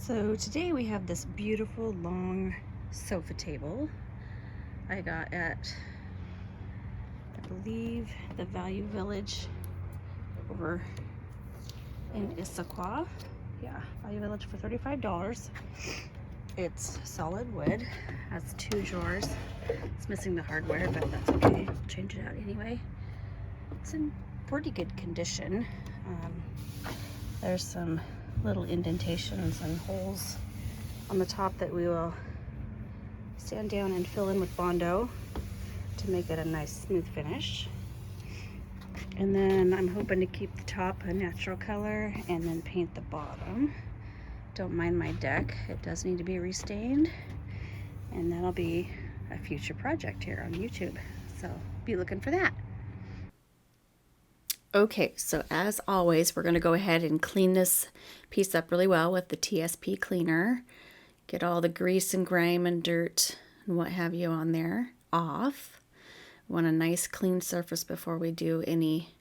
So today we have this beautiful long sofa table I got at, I believe, the Value Village over in Issaquah. Yeah, Value Village for $35. It's solid wood, has 2 drawers. It's missing the hardware, but that's okay. I'll change it out anyway. It's in pretty good condition. There's some little indentations and holes on the top that we will sand down and fill in with Bondo to make it a nice smooth finish. And then I'm hoping to keep the top a natural color and then paint the bottom. Don't mind my deck, it does need to be restained, and that'll be a future project here on YouTube, so be looking for that. Okay, so as always, we're going to go ahead and clean this piece up really well with the TSP cleaner. Get all the grease and grime and dirt and what have you on there off. We want a nice clean surface before we do any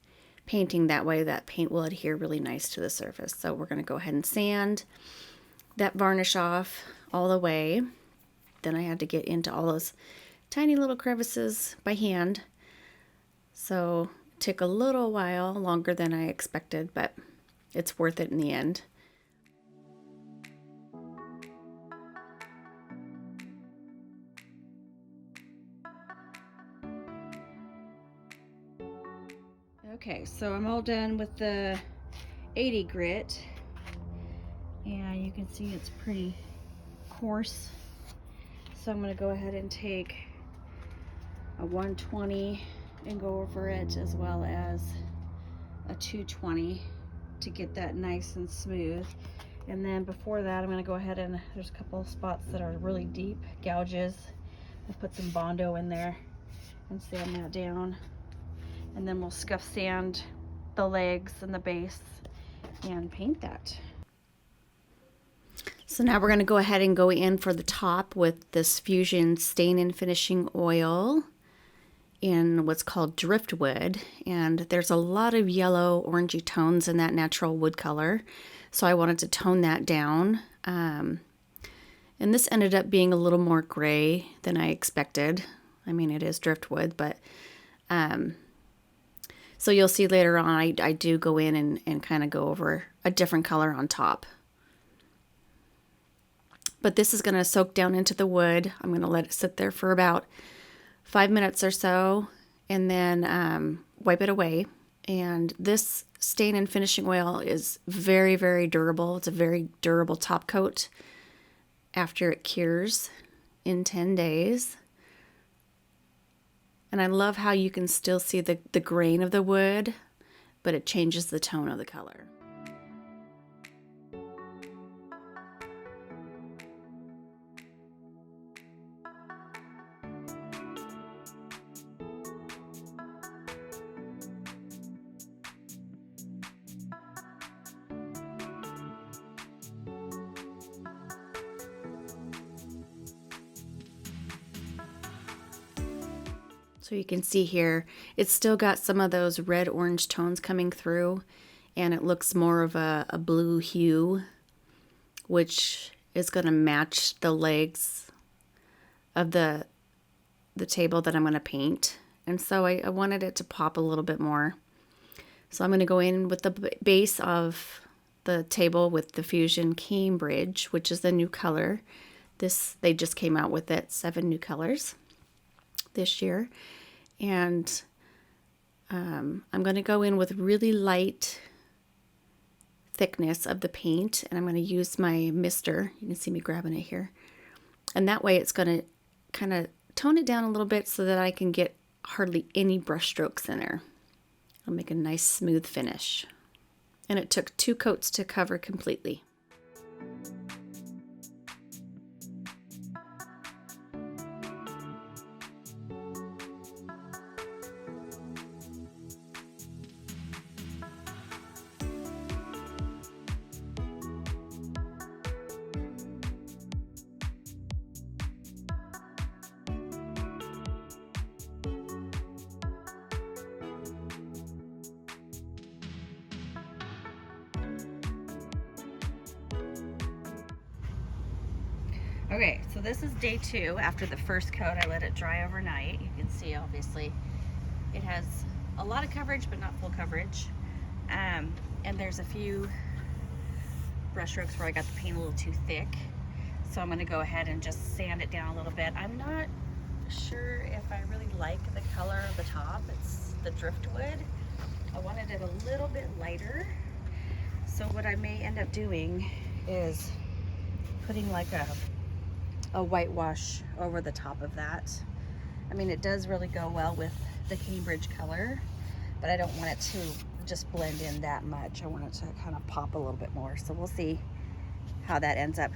painting. That way that paint will adhere really nice to the surface. So we're going to go ahead and sand that varnish off all the way. Then I had to get into all those tiny little crevices by hand. So it took a little while, longer than I expected, but it's worth it in the end. Okay, so I'm all done with the 80 grit, and you can see it's pretty coarse. So I'm going to go ahead and take a 120 and go over it, as well as a 220 to get that nice and smooth. And then before that, I'm going to go ahead and, there's a couple of spots that are really deep gouges. I'll put some Bondo in there and sand that down. And then we'll scuff sand the legs and the base and paint that. So now we're going to go ahead and go in for the top with this Fusion Stain and Finishing Oil in what's called driftwood. And there's a lot of yellow orangey tones in that natural wood color. So I wanted to tone that down. And this ended up being a little more gray than I expected. I mean, it is driftwood, but so you'll see later on, I do go in and kind of go over a different color on top. But this is going to soak down into the wood. I'm going to let it sit there for about 5 minutes or so, and then wipe it away. And this stain and finishing oil is very, very durable. It's a very durable top coat after it cures in 10 days. And I love how you can still see the grain of the wood, but it changes the tone of the color. So you can see here, it's still got some of those red-orange tones coming through, and it looks more of a blue hue, which is going to match the legs of the table that I'm going to paint. And so I wanted it to pop a little bit more. So I'm going to go in with the base of the table with the Fusion Cambridge, which is the new color. They just came out with it, 7 new colors this year. And I'm going to go in with really light thickness of the paint, and I'm going to use my mister. You can see me grabbing it here. And that way it's going to kind of tone it down a little bit so that I can get hardly any brush strokes in there. It'll make a nice smooth finish. And it took 2 coats to cover completely. Okay, so this is day 2 after the first coat. I let it dry overnight. You can see obviously it has a lot of coverage but not full coverage. And there's a few brush strokes where I got the paint a little too thick. So I'm going to go ahead and just sand it down a little bit. I'm not sure if I really like the color of the top. It's the driftwood. I wanted it a little bit lighter. So what I may end up doing is putting like a whitewash over the top of that. I mean, it does really go well with the Cambridge color, but I don't want it to just blend in that much. I want it to kind of pop a little bit more. So we'll see how that ends up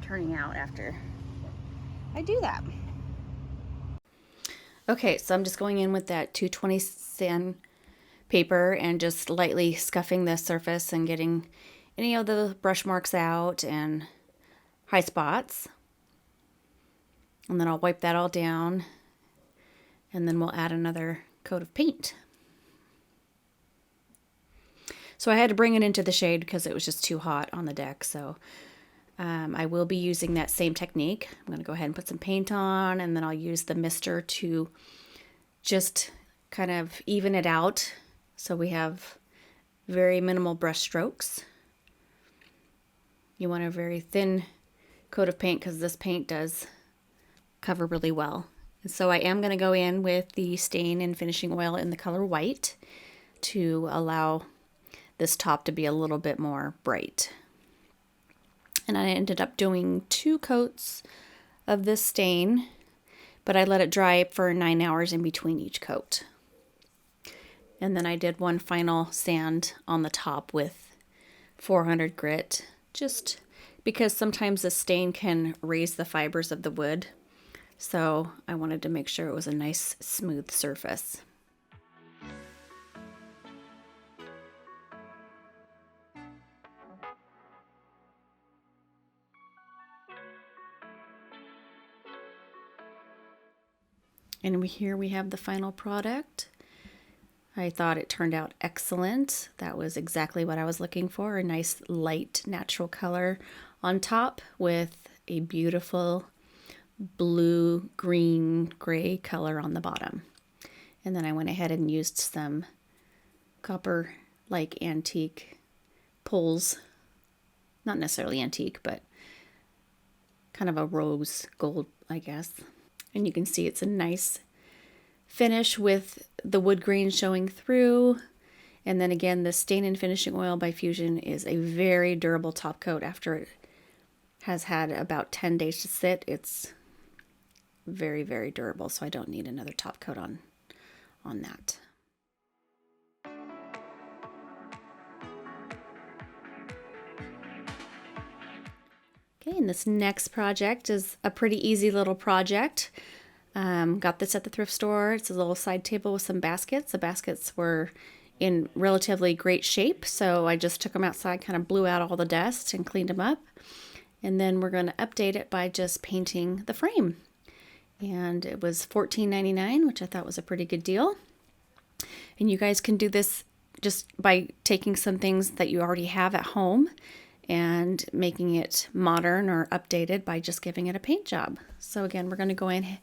turning out after I do that. Okay, so I'm just going in with that 220 sandpaper and just lightly scuffing the surface and getting any of the brush marks out and high spots. And then I'll wipe that all down, and then we'll add another coat of paint. So I had to bring it into the shade because it was just too hot on the deck. So I will be using that same technique. I'm going to go ahead and put some paint on, and then I'll use the mister to just kind of even it out so we have very minimal brush strokes. You want a very thin coat of paint because this paint does cover really well. And so I am going to go in with the stain and finishing oil in the color white to allow this top to be a little bit more bright. And I ended up doing 2 coats of this stain, but I let it dry for 9 hours in between each coat. And then I did one final sand on the top with 400 grit, just because sometimes the stain can raise the fibers of the wood. So I wanted to make sure it was a nice smooth surface. And here we have the final product. I thought it turned out excellent. That was exactly what I was looking for, a nice light natural color on top with a beautiful blue, green, gray color on the bottom. And then I went ahead and used some copper like antique pulls, not necessarily antique, but kind of a rose gold, I guess. And you can see it's a nice finish with the wood grain showing through. And then again, the stain and finishing oil by Fusion is a very durable top coat. After it has had about 10 days to sit, it's very, very durable. So I don't need another top coat on that. Okay, and this next project is a pretty easy little project. Got this at the thrift store. It's a little side table with some baskets. The baskets were in relatively great shape, so I just took them outside, kind of blew out all the dust and cleaned them up. And then we're going to update it by just painting the frame. And it was $14.99, which I thought was a pretty good deal. And you guys can do this just by taking some things that you already have at home and making it modern or updated by just giving it a paint job. So again, we're going to go in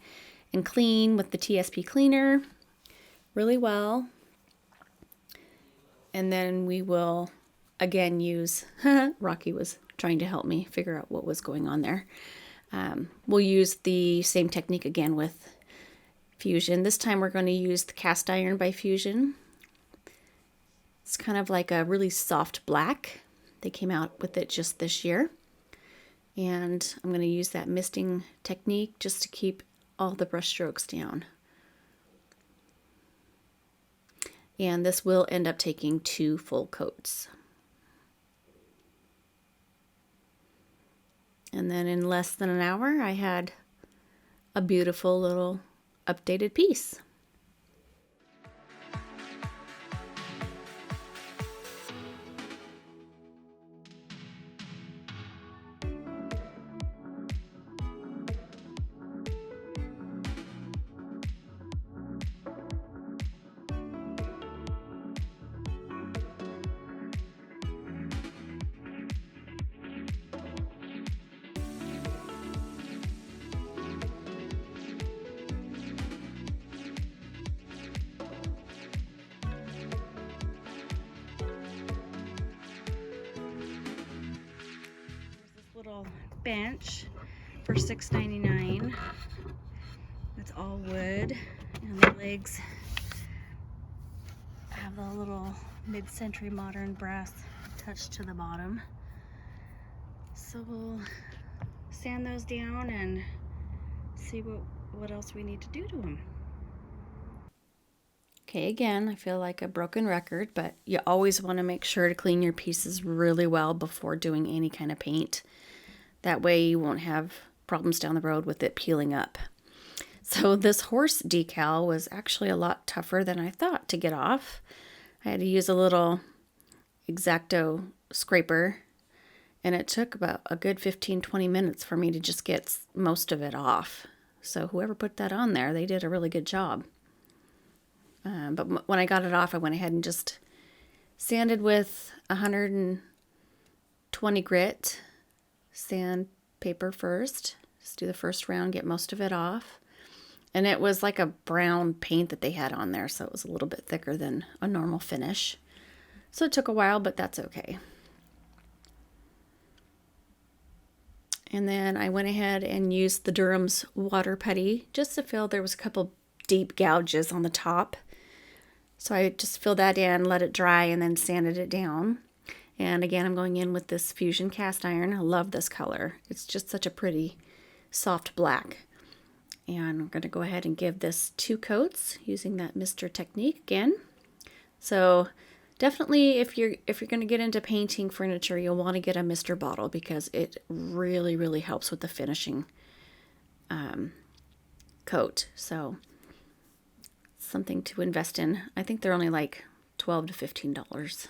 and clean with the TSP cleaner really well. And then we will again use, Rocky was trying to help me figure out what was going on there. We'll use the same technique again with Fusion. This time we're going to use the cast iron by Fusion. It's kind of like a really soft black. They came out with it just this year. And I'm going to use that misting technique just to keep all the brush strokes down. And this will end up taking 2 full coats. And then in less than an hour, I had a beautiful little updated piece. bench for $6.99. It's all wood, and the legs have the little mid-century modern brass touch to the bottom. So we'll sand those down and see what else we need to do to them. Okay, again, I feel like a broken record, but you always want to make sure to clean your pieces really well before doing any kind of paint. That way you won't have problems down the road with it peeling up. So this horse decal was actually a lot tougher than I thought to get off. I had to use a little X-Acto scraper, and it took about a good 15-20 minutes for me to just get most of it off. So whoever put that on there, they did a really good job. But when I got it off, I went ahead and just sanded with 120 grit sandpaper first. Just do the first round, get most of it off. And it was like a brown paint that they had on there, so it was a little bit thicker than a normal finish. So it took a while, but that's okay. And then I went ahead and used the Durham's water putty just to fill. There was a couple deep gouges on the top. So I just filled that in, let it dry, and then sanded it down. And again, I'm going in with this Fusion cast iron. I love this color. It's just such a pretty soft black. And I'm going to go ahead and give this 2 coats using that Mr. technique again. So definitely if you're going to get into painting furniture, you'll want to get a Mr. bottle because it really, really helps with the finishing coat. So something to invest in. I think they're only like $12 to $15.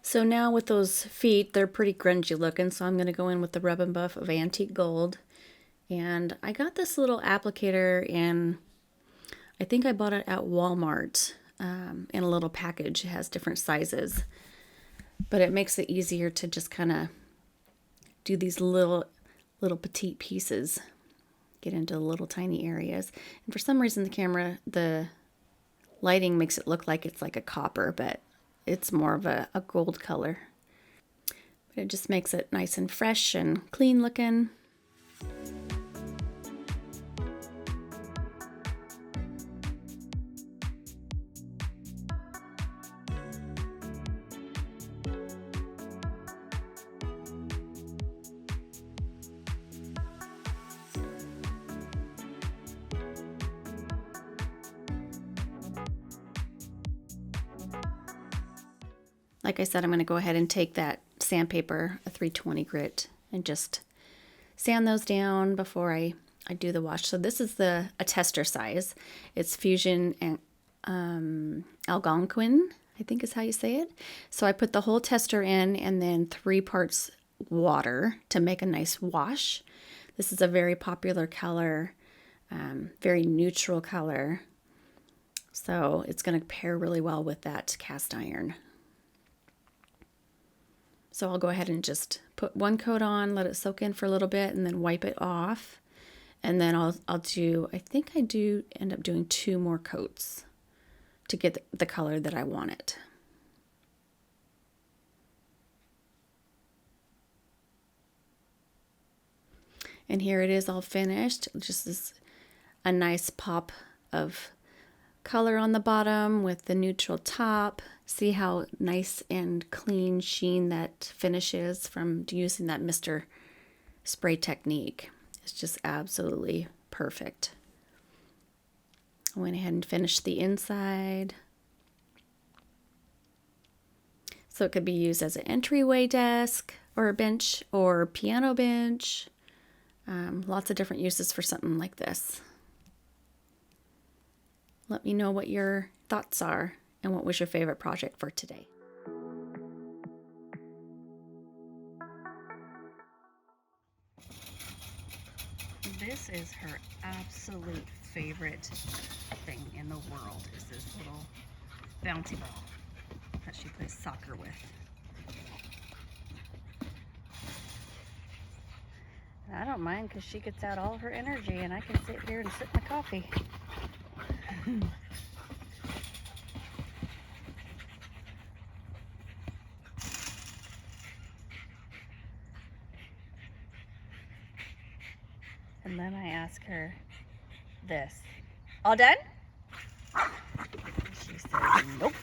So now with those feet, they're pretty grungy looking, so I'm going to go in with the Rub and Buff of Antique Gold. And I got this little applicator in, I think I bought it at Walmart in a little package. It has different sizes, but it makes it easier to just kind of do these little petite pieces, get into little tiny areas. And for some reason the lighting makes it look like it's like a copper, but it's more of a gold color. But it just makes it nice and fresh and clean looking. Like I said, I'm going to go ahead and take that sandpaper, a 320 grit, and just sand those down before I do the wash. So this is a tester size. It's Fusion and Algonquin, I think is how you say it. So I put the whole tester in and then 3 parts water to make a nice wash. This is a very popular color, very neutral color. So it's going to pair really well with that cast iron. So I'll go ahead and just put 1 coat on, let it soak in for a little bit, and then wipe it off. And then I think I do end up doing 2 more coats to get the color that I want it. And here it is all finished. Just a nice pop of color on the bottom with the neutral top. See how nice and clean sheen that finish is from using that Mr. spray technique. It's just absolutely perfect. I went ahead and finished the inside. So it could be used as an entryway desk or a bench or piano bench. Lots of different uses for something like this. Let me know what your thoughts are And what was your favorite project for today? This is her absolute favorite thing in the world, is this little bouncy ball that she plays soccer with. I don't mind because she gets out all her energy and I can sit here and sip my coffee. And then I ask her this, all done? She says, nope.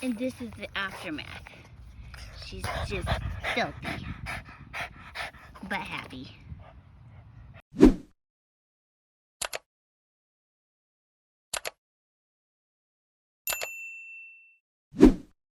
And this is the aftermath. She's just filthy, but happy.